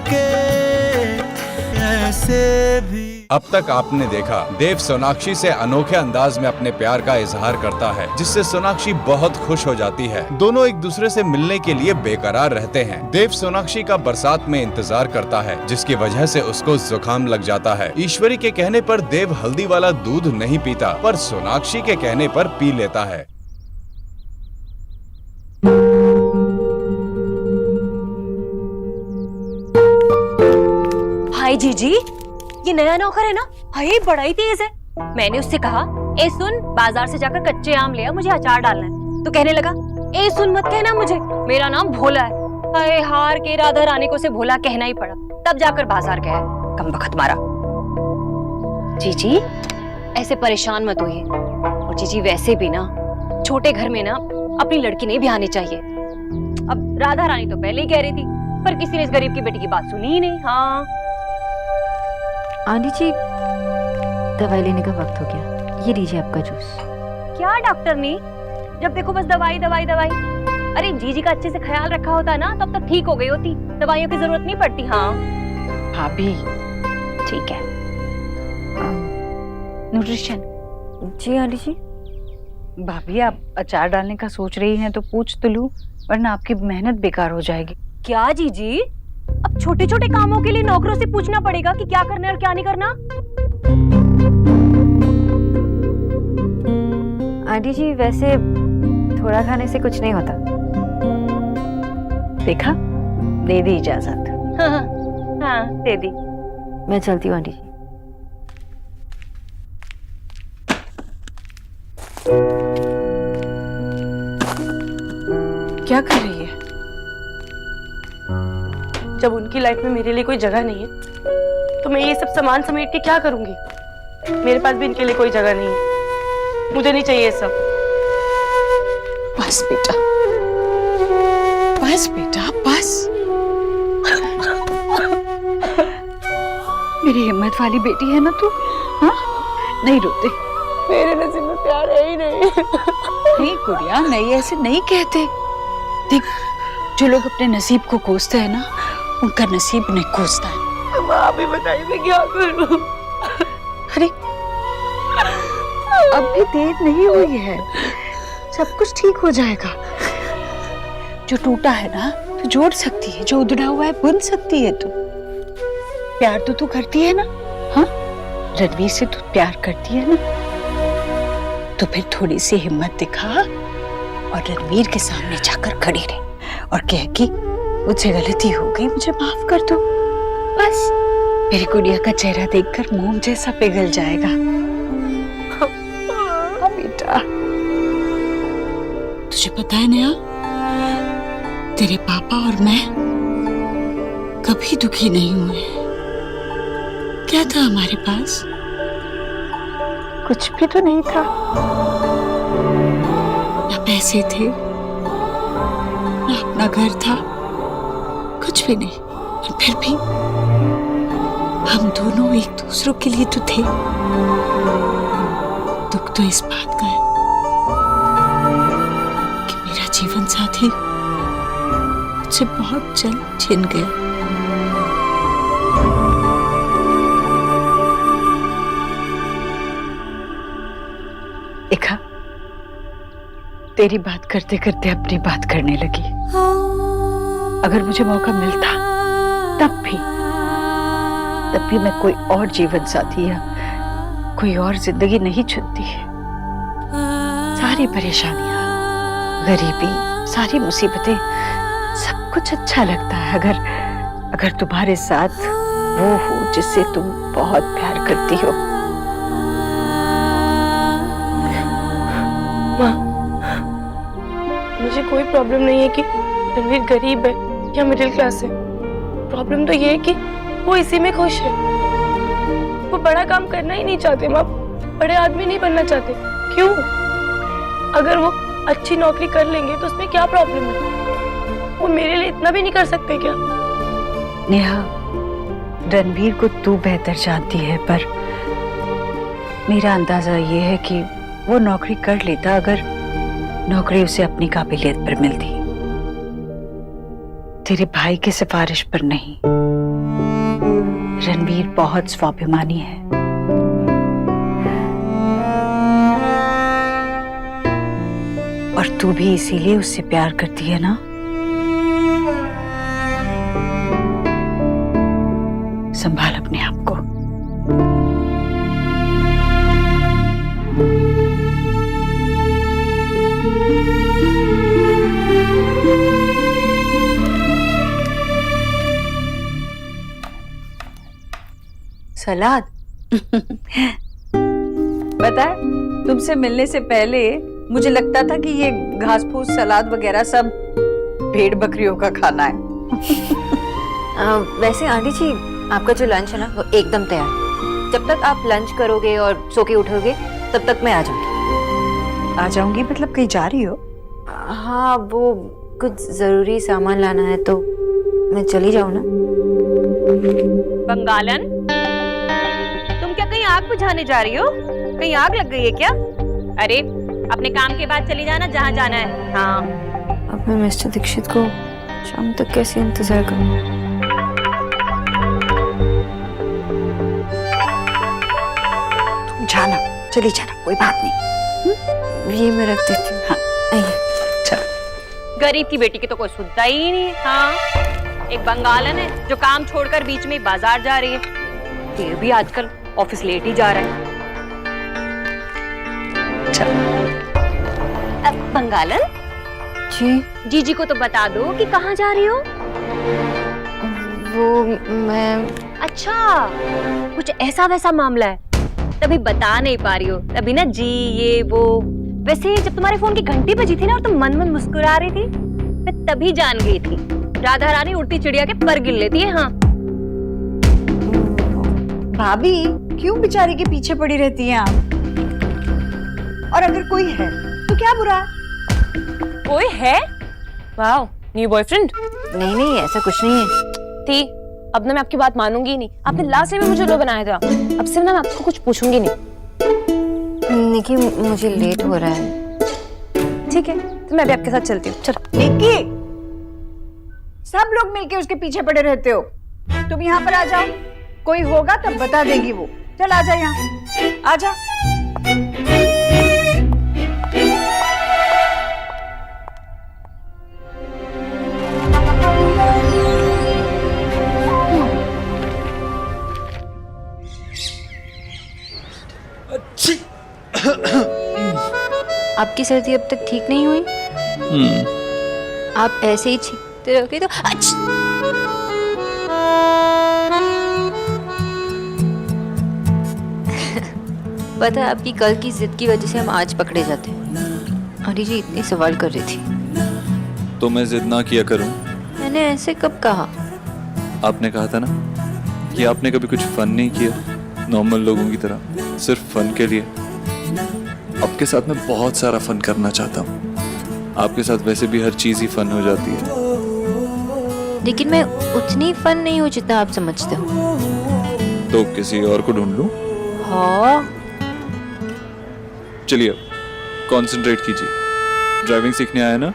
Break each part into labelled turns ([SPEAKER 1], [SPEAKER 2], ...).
[SPEAKER 1] के ऐसे भी।
[SPEAKER 2] अब तक आपने देखा देव सोनाक्षी से अनोखे अंदाज में अपने प्यार का इजहार करता है, जिससे सोनाक्षी बहुत खुश हो जाती है। दोनों एक दूसरे से मिलने के लिए बेकरार रहते हैं। देव सोनाक्षी का बरसात में इंतजार करता है, जिसकी वजह से उसको जुकाम लग जाता है। ईश्वरी के कहने पर देव हल्दी वाला दूध नहीं पीता, पर सोनाक्षी के कहने पर पी लेता है।
[SPEAKER 3] हाय जीजी, ये नया नौकर है ना, हाय बड़ा ही तेज है। मैंने उससे कहा, ए सुन, बाजार से जाकर कच्चे आम ले आ, मुझे अचार डालना है। तो कहने लगा, ए सुन मत कहना मुझे, मेरा नाम भोला है। हाय, हार के राधा रानी को से भोला कहना ही पड़ा, तब जाकर बाजार गया। कमबख्त मारा। जीजी ऐसे परेशान मत होइए, और जीजी वैसे भी ना छोटे घर में ना अपनी लड़की नहीं ब्याहनी चाहिए। अब राधा रानी तो पहले ही कह रही थी, पर किसी ने इस गरीब की बेटी की बात सुनी ही नहीं। हाँ
[SPEAKER 4] आंटी जी, दवाई लेने का वक्त हो गया, ये लीजिए आपका जूस।
[SPEAKER 3] क्या डॉक्टर ने, जब देखो बस दवाई दवाई दवाई। अरे जीजी का अच्छे से ख्याल रखा होता ना, तब तक ठीक हो गई होती, दवाइयों की जरूरत नहीं पड़ती। हाँ
[SPEAKER 4] भाभी,
[SPEAKER 3] ठीक है।
[SPEAKER 4] न्यूट्रिशन।
[SPEAKER 5] जी आंटी जी। भाभी, आप अचार डालने का सोच रही हैं तो पूछ तो लूं, वरना आपकी मेहनत बेकार हो जाएगी।
[SPEAKER 3] क्या जीजी, अब छोटे छोटे कामों के लिए नौकरों से पूछना पड़ेगा कि क्या करना है और क्या नहीं करना?
[SPEAKER 5] आंटी जी, वैसे थोड़ा खाने से कुछ नहीं होता। देखा, दे दी इजाजत।
[SPEAKER 3] हाँ, दे दी।
[SPEAKER 5] मैं चलती हूँ आंटी जी।
[SPEAKER 6] क्या कर रही है? जब उनकी लाइफ में मेरे लिए कोई जगह नहीं है, तो मैं ये सब सामान समेट के क्या करूंगी? मेरे पास भी इनके लिए कोई जगह नहीं है, मुझे नहीं चाहिए सब।
[SPEAKER 7] बस बेटा, बस बेटा, बस। मेरी हिम्मत वाली बेटी है ना तू, हाँ? नहीं रोते।
[SPEAKER 6] मेरे नसीब में प्यार है ही नहीं।
[SPEAKER 7] नहीं गुड़िया, नहीं, ऐसे नहीं कहते। देख, जो लोग अपने नसीब को कोसते हैं ना, उनका नसीब नहीं कोसता है।
[SPEAKER 6] माँ भी बताइए, मैं क्या करूं?
[SPEAKER 7] अरे अब भी देर नहीं हुई है, सब कुछ ठीक हो जाएगा। जो टूटा है ना तो जोड़ सकती है, जो उधड़ा हुआ है बुन सकती है। तू प्यार तो तू करती है ना, हाँ? रणवीर से तू प्यार करती है ना, तो फिर थोड़ी सी हिम्मत दिखा और रणवीर के सामने जाकर खड़ी रहे और कह कि मुझसे गलती हो गई, मुझे माफ कर दो। बस मेरी गुड़िया का चेहरा देखकर मोम जैसा पिघल जाएगा। हाँ बेटा, तुझे पता है नेहा, तेरे पापा और मैं कभी दुखी नहीं हुए। क्या था हमारे पास? कुछ भी तो नहीं था। ना पैसे थे, ना अपना घर था, कुछ भी नहीं। और फिर भी हम दोनों एक दूसरों के लिए तो थे। दुख तो इस बात का है कि मेरा जीवन साथी मुझसे बहुत जल्द छिन गया। देखा, तेरी बात करते करते अपनी बात करने लगी। अगर मुझे मौका मिलता तब भी मैं कोई और जीवन साथी या कोई और जिंदगी नहीं चुनती है। सारी परेशानियां, गरीबी, सारी मुसीबतें, सब कुछ अच्छा लगता है अगर तुम्हारे साथ वो हो जिससे तुम बहुत प्यार करती हो।
[SPEAKER 6] माँ, मुझे कोई प्रॉब्लम नहीं है कि रणवीर गरीब है या मिडिल क्लास है। प्रॉब्लम तो ये है कि वो इसी में खुश है। वो बड़ा काम करना ही नहीं चाहते माँ, बड़े आदमी नहीं बनना चाहते। क्यों? अगर वो अच्छी नौकरी कर लेंगे तो उसमें क्या प्रॉब्लम है? वो मेरे लिए इतना भी नहीं कर सकते क्या?
[SPEAKER 7] नेहा, रणवीर को तू बेहतर जानती है, पर मेरा अंदाजा ये है कि वो नौकरी कर लेता अगर नौकरी उसे अपनी काबिलियत पर मिलती, तेरे भाई की सिफारिश पर नहीं। रणवीर बहुत स्वाभिमानी है। और तू भी इसीलिए उससे प्यार करती है ना? संभाल अपने आप को।
[SPEAKER 5] सलाद। पता है, तुमसे मिलने से पहले मुझे लगता था कि ये घास फूस सलाद वगैरह सब भेड़ बकरियों का खाना है।
[SPEAKER 4] वैसे आंटी जी, आपका जो लंच है ना वो एकदम तैयार है। जब तक आप लंच करोगे और सो के उठोगे तब तक मैं आ जाऊंगी।
[SPEAKER 7] आ जाऊंगी मतलब कहीं जा रही हो?
[SPEAKER 4] हाँ, वो कुछ जरूरी सामान लाना है तो मैं चली जाऊँ ना।
[SPEAKER 3] बंगालन, तुम क्या कहीं आग बुझाने जा रही हो? कहीं आग लग गई है क्या? अरे अपने काम के बाद चली जाना जहाँ जाना है। हाँ,
[SPEAKER 4] अब मैं मिस्टर दीक्षित को शाम तक कैसे इंतजार करूँ?
[SPEAKER 7] तुम जाना, चली जाना, कोई बात नहीं।
[SPEAKER 4] ये मैं रख देती हूँ।
[SPEAKER 7] हाँ,
[SPEAKER 4] आइए।
[SPEAKER 7] चलो।
[SPEAKER 3] गरीब की बेटी की तो कोई सुनता ही नहीं है। हाँ, एक बंगालन है जो काम छोड़कर बीच में ही बाजार जा रही है। ये भी आजकल ऑफिस लेट ही जा रहा है। अब बंगालन
[SPEAKER 4] जी
[SPEAKER 3] जीजी को तो बता दो कि कहाँ जा रही हो।
[SPEAKER 4] वो मैं
[SPEAKER 3] अच्छा, कुछ ऐसा वैसा मामला है तभी बता नहीं पा रही हो। तभी ना जी ये वो। वैसे जब तुम्हारे फोन की घंटी बजी थी ना और तुम मन मन मुस्कुरा रही थी, मैं तभी जान गई थी राधा रानी उड़ती चिड़िया के पर गिन लेती है। हाँ
[SPEAKER 7] भाभी, क्यों बेचारी के पीछे पड़ी रहती हैं आप? और अगर कोई है तो क्या बुरा है?
[SPEAKER 6] कोई है? Wow, new boyfriend?
[SPEAKER 4] नहीं नहीं, ऐसा कुछ नहीं है।
[SPEAKER 6] थी, अब ना मैं आपकी बात मानूंगी ही नहीं। आपने लास्ट टाइम में मुझे लो बनाया था, अब से ना मैं आपको कुछ पूछूंगी नहीं।
[SPEAKER 4] निकी, मुझे लेट हो रहा है।
[SPEAKER 6] ठीक है, तो मैं भी आपके साथ चलती हूँ। चलो।
[SPEAKER 7] निक्की, सब लोग मिलके उसके पीछे पड़े रहते हो। तुम यहाँ पर आ जाओ, कोई होगा तब बता देगी वो। चल आ जा, यहाँ आ जा।
[SPEAKER 4] आपकी सर्दी अब तक ठीक नहीं हुई? आप ऐसे ही छींकते रहोगे तो पता है, आपकी कल की जिद की वजह से हम आज पकड़े जाते हैं। अरे जी इतने सवाल कर रही थी।
[SPEAKER 2] तो मैं जिद ना किया करूं?
[SPEAKER 4] मैंने ऐसे कब कहा?
[SPEAKER 2] आपने कहा था ना कि आपने कभी कुछ फन नहीं किया नॉर्मल लोगों की तरह, सिर्फ फन के लिए। आपके साथ मैं बहुत सारा फन करना चाहता हूँ। आपके साथ वैसे भी हर चीज ही फन हो जाती है।
[SPEAKER 4] लेकिन मैं उतनी फन नहीं हूँ जितना आप समझते हो।
[SPEAKER 2] तो किसी और को ढूंढ लूं?
[SPEAKER 4] हाँ,
[SPEAKER 2] चलिए अब कंसंट्रेट कीजिए। ड्राइविंग सीखने आया ना?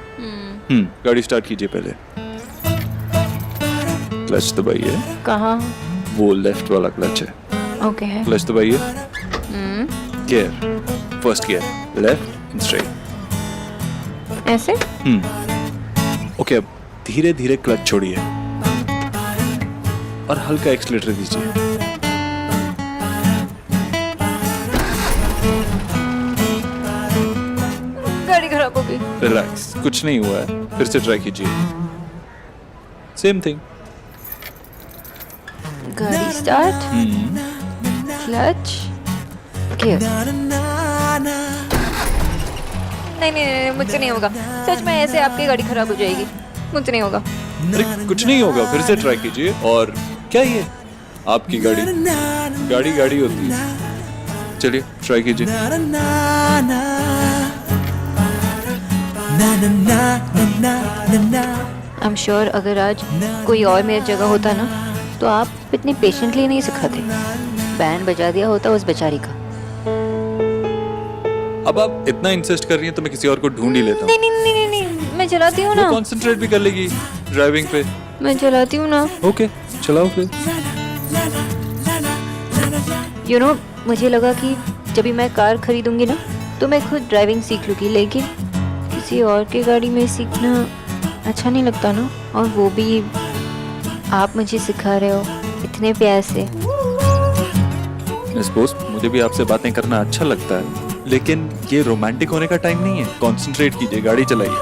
[SPEAKER 2] गाड़ी स्टार्ट कीजिए पहले। क्लच दबाइए।
[SPEAKER 4] कहाँ?
[SPEAKER 2] वो लेफ्ट वाला क्लच है।
[SPEAKER 4] ओके है।
[SPEAKER 2] क्लच दबाइए। Gear, first gear, left and straight.
[SPEAKER 4] ऐसे?
[SPEAKER 2] ओके, अब धीरे धीरे क्लच छोड़िए और हल्का एक्सीलरेटर दीजिए।
[SPEAKER 4] गाड़ी खराब हो गई।
[SPEAKER 2] रिलैक्स, कुछ नहीं हुआ है, फिर से ट्राई कीजिए। Same thing.
[SPEAKER 4] गाड़ी स्टार्ट, क्लच, गियर। नहीं नहीं नहीं, मुझसे नहीं होगा। सच में ऐसे आपकी गाड़ी खराब हो जाएगी। मुझसे नहीं होगा।
[SPEAKER 2] अरे कुछ नहीं होगा, फिर से ट्राई कीजिए। और क्या ये आपकी गाड़ी गाड़ी गाड़ी होती है। चलिए ट्राई कीजिए।
[SPEAKER 4] आई एम श्योर अगर आज कोई और मेरी जगह होता ना तो आप इतने पेशेंटली नहीं सिखाते। बैंड बजा दिया होता उस बेचारी का।
[SPEAKER 2] अब आप इतना इंसिस्ट कर रही हैं तो मैं किसी और को ढूंढ ही लेता हूँ।
[SPEAKER 4] नहीं नहीं नहीं नहीं, नहीं मैं चलाती हूँ ना।
[SPEAKER 2] कंसंट्रेट भी कर लेगी ड्राइविंग पे।
[SPEAKER 4] मैं चलाती हूँ ना।
[SPEAKER 2] ओके, चलाओ फिर।
[SPEAKER 4] यू नो मुझे लगा कि जब भी मैं कार खरीदूंगी ना तो मैं खुद ड्राइविंग सीख लूँगी, लेकिन किसी और की गाड़ी में सीखना अच्छा नहीं लगता ना, और वो भी आप मुझे सिखा रहे हो इतने प्यार से।
[SPEAKER 1] मिस बोस, मुझे भी आपसे बातें करना अच्छा लगता है, लेकिन ये रोमांटिक होने का टाइम नहीं है। कंसंट्रेट कीजिए, गाड़ी चलाइए।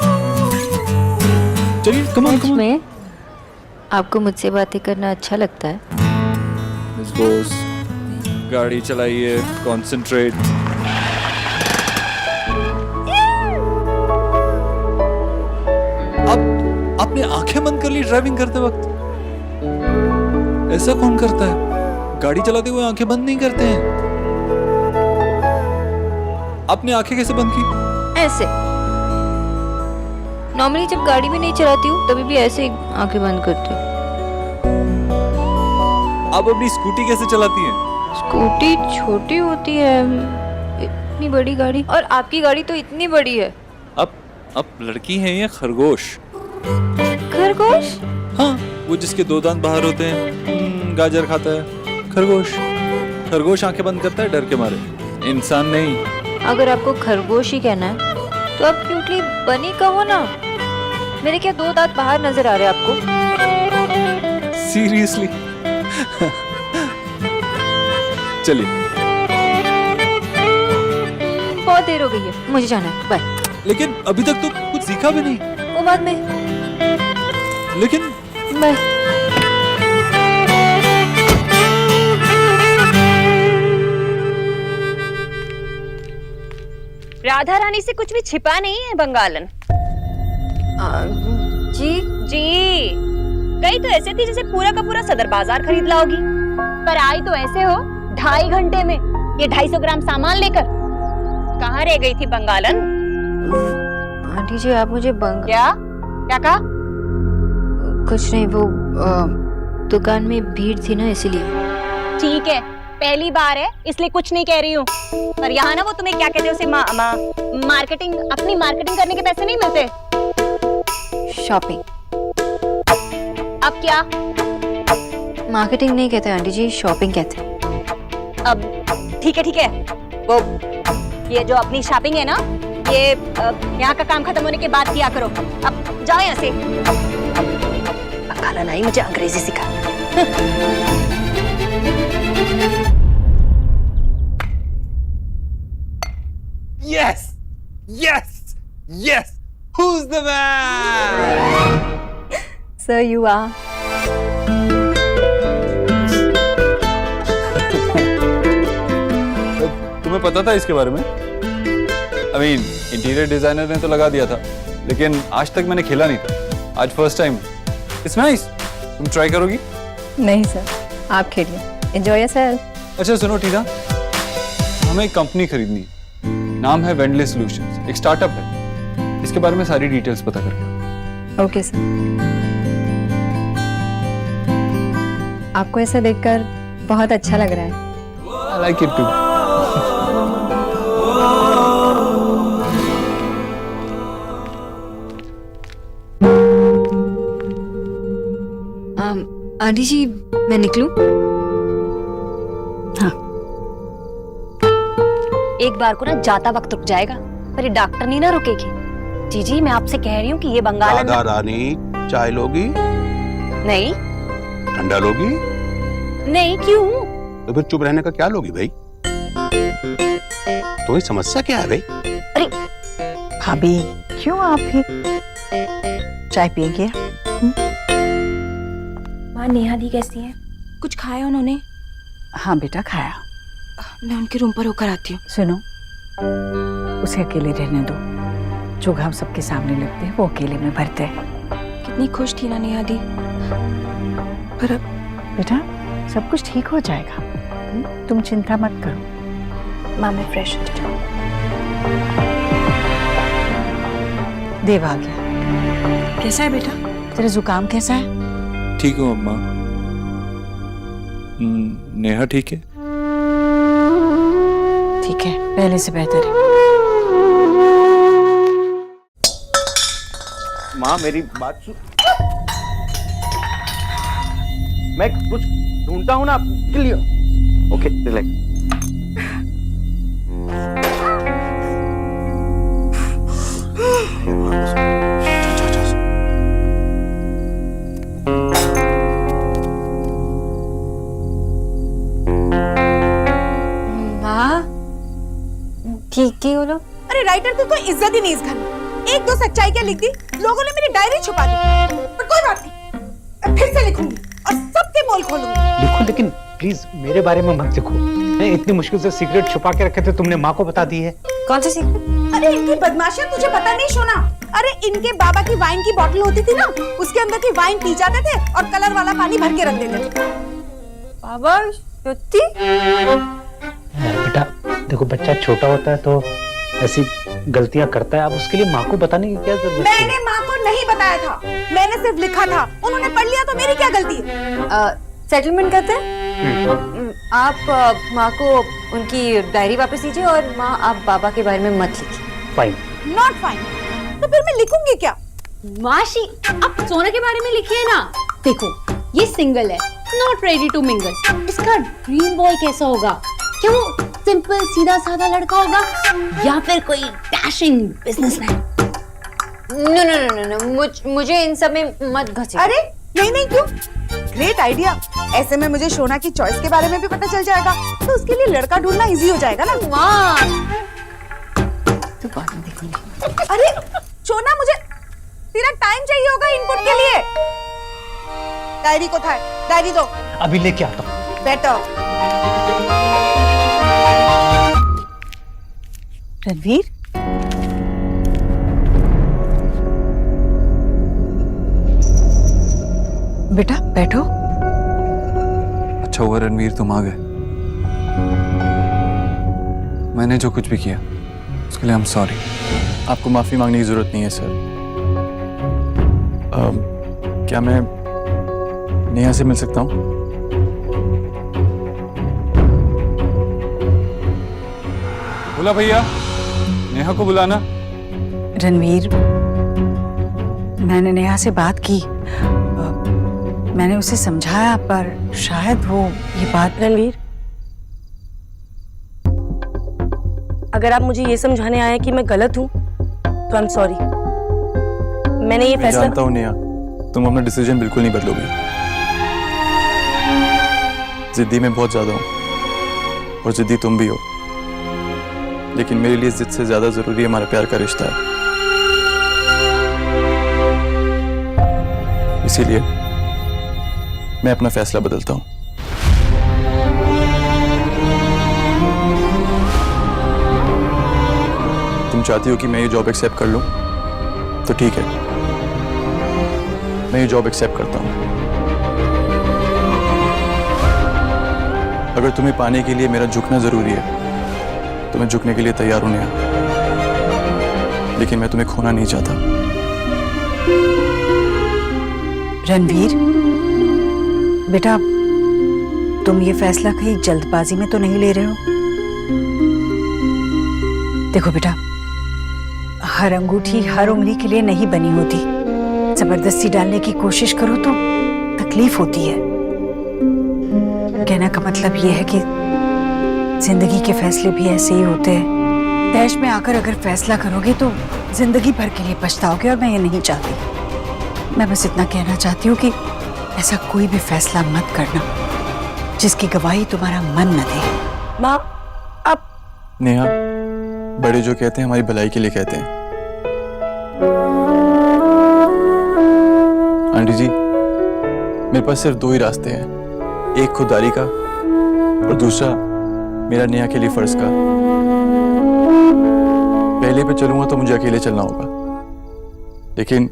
[SPEAKER 1] चलिए, कम ऑन
[SPEAKER 4] सच में आपको मुझसे बातें करना अच्छा लगता है?
[SPEAKER 1] मिस बोस, गाड़ी चलाइए, कंसंट्रेट। आप आपने आंखें बंद कर ली ड्राइविंग करते वक्त? ऐसा कौन करता है? गाड़ी चलाते हुए आंखें बंद नहीं करते हैं। आपने आंखें कैसे बंद की?
[SPEAKER 4] ऐसे नॉर्मली जब गाड़ी भी नहीं चलाती हूँ तभी भी ऐसे ही आंखें बंद करती हूँ।
[SPEAKER 1] आप अपनी स्कूटी कैसे चलाती हैं?
[SPEAKER 4] स्कूटी छोटी होती है, इतनी बड़ी गाड़ी, और आपकी गाड़ी तो इतनी बड़ी है।
[SPEAKER 1] आप लड़की हैं या खरगोश?
[SPEAKER 4] खरगोश?
[SPEAKER 1] हाँ, वो जिसके 2 दांत बाहर होते हैं, गाजर खाता है, खरगोश। खरगोश आंखें बंद करता है डर के मारे, इंसान नहीं।
[SPEAKER 4] अगर आपको खरगोश ही कहना है तो आप क्यूटली बनी कहो ना। मेरे क्या 2 दांत बाहर नजर आ रहे हैं आपको?
[SPEAKER 1] सीरियसली? चलिए।
[SPEAKER 4] बहुत देर हो गई है, मुझे जाना है, बाय।
[SPEAKER 1] लेकिन अभी तक तो कुछ सीखा भी नहीं।
[SPEAKER 4] वो बाद में,
[SPEAKER 1] लेकिन
[SPEAKER 4] बाय।
[SPEAKER 3] राधा रानी से कुछ भी छिपा नहीं है बंगालन।
[SPEAKER 4] जी
[SPEAKER 3] जी गई तो ऐसे थी जैसे पूरा का पूरा सदर बाजार खरीद लाओगी, पर आई तो ऐसे हो 2.5 घंटे में ये 250 ग्राम सामान लेकर। कहाँ रह गई थी बंगालन?
[SPEAKER 4] आंटी जी आप मुझे
[SPEAKER 3] क्या क्या कहा?
[SPEAKER 4] कुछ नहीं, वो दुकान में भीड़ थी ना इसलिए।
[SPEAKER 3] ठीक है, पहली बार है इसलिए कुछ नहीं कह रही हूँ, पर यहाँ ना वो तुम्हें क्या कहते हैं उसे मार्केटिंग, अपनी मार्केटिंग करने के पैसे नहीं मिलते।
[SPEAKER 4] शॉपिंग।
[SPEAKER 3] अब क्या?
[SPEAKER 4] मार्केटिंग नहीं कहते आंटी जी, शॉपिंग कहते हैं।
[SPEAKER 3] अब ठीक है, वो ये जो अपनी शॉपिंग है ना, ये यहाँ का काम खत्म होने के बाद किया करो। अब जाओ यहाँ से। बंगालन आई मुझे अंग्रेजी सिखा।
[SPEAKER 1] Yes! Yes! Yes! Who's the man?
[SPEAKER 3] Sir, you are.
[SPEAKER 2] तुम्हें पता था इसके बारे में? I mean, इंटीरियर डिजाइनर ने तो लगा दिया था, लेकिन आज तक मैंने खेला नहीं था। आज फर्स्ट टाइम। It's nice. तुम ट्राई करोगी?
[SPEAKER 5] नहीं सर, आप खेलिए, एंजॉय योरसेल्फ।
[SPEAKER 2] अच्छा सुनो टीना, हमें एक कंपनी खरीदनी है, नाम है वेंडले सॉल्यूशंस, एक स्टार्टअप है। इसके बारे में सारी डिटेल्स पता करके।
[SPEAKER 5] Okay sir. आपको ऐसा देखकर बहुत अच्छा लग रहा है।
[SPEAKER 2] I like it too.
[SPEAKER 4] Aunty ji मैं निकलूं?
[SPEAKER 5] हाँ।
[SPEAKER 3] एक बार को ना जाता वक्त रुक जाएगा, पर ये डॉक्टर नहीं ना रुकेगी। जी मैं आपसे कह रही हूँ कि ये बंगाल
[SPEAKER 8] राधा रानी चाय लोगी?
[SPEAKER 3] नहीं
[SPEAKER 8] ठंडा लोगी?
[SPEAKER 3] नहीं, क्यों?
[SPEAKER 8] तो फिर चुप रहने का क्या लोगी भाई? तो ये समस्या क्या है भाई?
[SPEAKER 3] अरे
[SPEAKER 5] भाभी क्यों आप भी चाय पिएंगे?
[SPEAKER 9] माँ नेहा दी कैसी है? कुछ खाया उन्होंने?
[SPEAKER 5] हाँ बेटा खाया।
[SPEAKER 9] मैं उनके रूम पर होकर आती हूँ।
[SPEAKER 5] सुनो, उसे अकेले रहने दो। जो घाव सबके सामने लगते हैं वो अकेले में भरते हैं।
[SPEAKER 9] कितनी खुश थी ना नेहा दी, पर अब
[SPEAKER 5] बेटा सब कुछ ठीक हो जाएगा, तुम चिंता मत करो।
[SPEAKER 9] माँ मैं फ्रेश हो जाऊँ।
[SPEAKER 5] देव आ गया।
[SPEAKER 9] कैसा है बेटा?
[SPEAKER 5] तेरा जुकाम कैसा है?
[SPEAKER 1] ठीक हूँ अम्मा। नेहा ठीक है?
[SPEAKER 5] ठीक है, पहले से बेहतर है।
[SPEAKER 10] माँ मेरी बात सुन। मैं कुछ ढूंढता हूँ ना, ओके रिलैक्स।
[SPEAKER 4] की वो लोग?
[SPEAKER 10] अरे राइटर की कोई इज्जत ही नहीं इस घर में। एक दो सच्चाई क्या लिख दी, लोगों ने मेरी डायरी छुपा दी। पर कोई बात नहीं, मैं फिर से लिखूंगी और सबके पोल खोलूंगी।
[SPEAKER 11] लिखो, लेकिन प्लीज मेरे बारे में मत लिखो। मैं इतनी मुश्किल से सिगरेट छुपा के रखे थे, तुमने माँ को बता दी है।
[SPEAKER 4] कौन सी सीक्रेट?
[SPEAKER 10] अरे इनकी बदमाशियां तुझे पता नहीं सोना। अरे इनके बाबा की वाइन की बोतल होती थी ना, उसके अंदर की वाइन पी जाते थे और कलर वाला पानी भर के रख देते थे।
[SPEAKER 4] बाबा सच्ची?
[SPEAKER 11] बेटा देखो, बच्चा छोटा होता है तो ऐसी गलतियां करता है, अब उसके लिए माँ को बताने की क्या जरूरत है?
[SPEAKER 10] मैंने माँ को नहीं बताया था, मैंने सिर्फ लिखा था, उन्होंने पढ़ लिया तो मेरी क्या गलती है?
[SPEAKER 4] सेटलमेंट करते हैं। आप माँ को उनकी डायरी वापस दीजिए और माँ आप बाबा के बारे में मत लिखिए।
[SPEAKER 11] फाइन।
[SPEAKER 10] Not fine. तो फिर मैं लिखूंगी क्या?
[SPEAKER 12] माशी, आप सोना के बारे में लिखिए ना। देखो ये सिंगल है, नॉट रेडी टू मिंगल। इसका ड्रीम बॉय कैसा होगा? क्या वो सिंपल सीधा साधा लड़का होगा या फिर कोई dashing businessman?
[SPEAKER 4] No no no no, मुझे इन सब में मत घसीटिए।
[SPEAKER 10] अरे नहीं नहीं, क्यों? Great idea. ऐसे में मुझे शोना की चॉइस के बारे में भी पता चल जाएगा, तो उसके लिए लड़का ढूंढना इजी हो जाएगा ना।
[SPEAKER 4] माँ तो बाद में देखूंगी।
[SPEAKER 10] अरे शोना, मुझे तेरा टाइम चाहिए होगा इनपुट के लिए। डायरी को था, डायरी दो।
[SPEAKER 11] अभी लेके आता हूँ।
[SPEAKER 10] बेटर।
[SPEAKER 7] रणवीर, बेटा बैठो।
[SPEAKER 1] अच्छा हुआ रणवीर तुम आ गए। मैंने जो कुछ भी किया उसके लिए आई एम सॉरी। आपको माफी मांगने की जरूरत नहीं है सर। क्या मैं नेहा से मिल सकता हूँ? बोला भैया, नेहा को बुलाना।
[SPEAKER 7] रणवीर, मैंने नेहा से बात की, मैंने उसे समझाया, पर शायद वो ये बात।
[SPEAKER 6] रणवीर, अगर आप मुझे ये समझाने आए कि मैं गलत हूँ तो आई एम सॉरी। मैंने ये
[SPEAKER 1] मैं
[SPEAKER 6] फैसला।
[SPEAKER 1] जानता हूँ नेहा, तुम अपना डिसीजन बिल्कुल नहीं बदलोगी। जिद्दी मैं बहुत ज्यादा हूँ और जिद्दी तुम भी हो, लेकिन मेरे लिए जिद से ज्यादा जरूरी हमारा प्यार का रिश्ता है। इसीलिए मैं अपना फैसला बदलता हूं। तुम चाहती हो कि मैं ये जॉब एक्सेप्ट कर लूं, तो ठीक है, मैं ये जॉब एक्सेप्ट करता हूं। अगर तुम्हें पाने के लिए मेरा झुकना जरूरी है तो मैं झुकने के लिए तैयार हूं नेहा, लेकिन मैं तुम्हें खोना नहीं चाहता।
[SPEAKER 7] रणवीर बेटा, तुम ये फैसला कहीं जल्दबाजी में तो नहीं ले रहे हो? देखो बेटा, हर अंगूठी हर उंगली के लिए नहीं बनी होती। जबरदस्ती डालने की कोशिश करो तो तकलीफ होती है। कहने का मतलब यह है कि जिंदगी के फैसले भी ऐसे ही होते हैं। तैश में आकर अगर फैसला करोगे तो जिंदगी भर के लिए पछताओगे, और मैं ये नहीं चाहती। मैं बस इतना कहना चाहती हूँ कि ऐसा कोई भी फैसला मत करना जिसकी गवाही तुम्हारा मन न दे।
[SPEAKER 6] माँ, आप
[SPEAKER 1] नेहा, बड़े जो कहते हैं हमारी भलाई के लिए कहते हैं। आंटी जी, मेरे पास सिर्फ दो ही रास्ते हैं, एक खुददारी का और दूसरा मेरा नेहा के लिए फर्ज का। पहले पे चलूंगा तो मुझे अकेले चलना होगा, लेकिन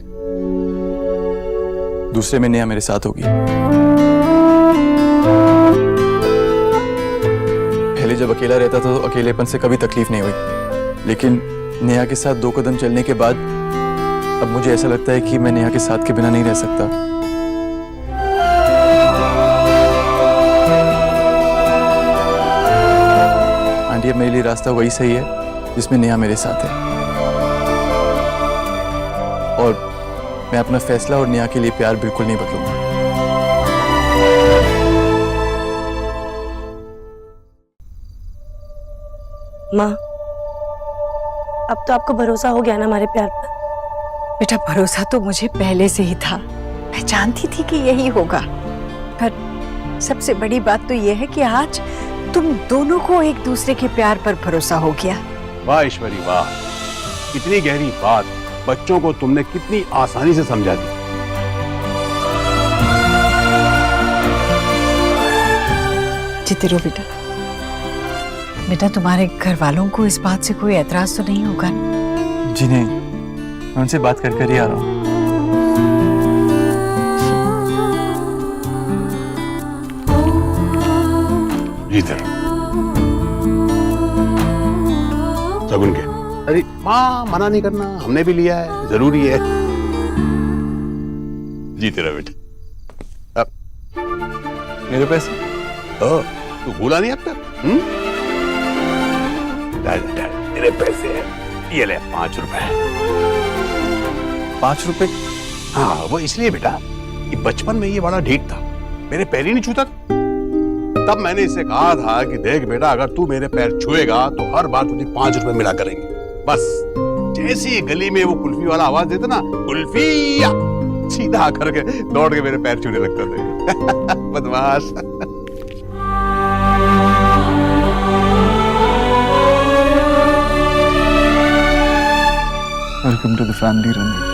[SPEAKER 1] दूसरे में नेहा मेरे साथ होगी। पहले जब अकेला रहता था तो अकेलेपन से कभी तकलीफ नहीं हुई, लेकिन नेहा के साथ 2 कदम चलने के बाद अब मुझे ऐसा लगता है कि मैं नेहा के साथ के बिना नहीं रह सकता। आंटी, अब मेरे लिए रास्ता वही सही है जिसमें नेहा मेरे साथ है, और मैं अपना फैसला और नेहा के लिए प्यार बिल्कुल नहीं बदलूंगा।
[SPEAKER 6] माँ, अब तो आपको भरोसा हो गया ना हमारे प्यार पर?
[SPEAKER 7] बेटा, भरोसा तो मुझे पहले से ही था। मैं जानती थी कि यही होगा, पर सबसे बड़ी बात तो यह है कि आज तुम दोनों को एक दूसरे के प्यार पर भरोसा हो गया।
[SPEAKER 8] वाह ईश्वरी वाह, इतनी गहरी बात बच्चों को तुमने कितनी आसानी से समझा दी।
[SPEAKER 7] जीते रहो बेटा। बेटा तुम्हारे घर वालों को इस बात से कोई एतराज तो नहीं होगा?
[SPEAKER 1] जी नहीं, मैं उनसे बात कर कर ही आ रहा हूँ।
[SPEAKER 8] जीते रहो। शगुन के, अरे माँ मना नहीं करना, हमने भी लिया है, जरूरी है। जीते रहो बेटा। अब
[SPEAKER 1] मेरे पैसे?
[SPEAKER 8] तू भूला नहीं अब तक? मेरे पैसे हैं, ये ले 5 रुपए।
[SPEAKER 1] 5 रुपए?
[SPEAKER 8] हाँ वो इसलिए बेटा कि बचपन में ये बड़ा ढीठ था, मेरे पैर ही नहीं छूता था। तब मैंने इसे कहा था कि देख बेटा, अगर तू मेरे पैर छुएगा तो हर बार तुझे 5 रुपए मिला करेंगे। बस जैसे ही गली में वो कुल्फी वाला आवाज देता ना, कुल्फी, सीधा आकर के दौड़ के मेरे पैर छूने लगता थे। बदमाश।
[SPEAKER 1] Welcome to the family Randeep.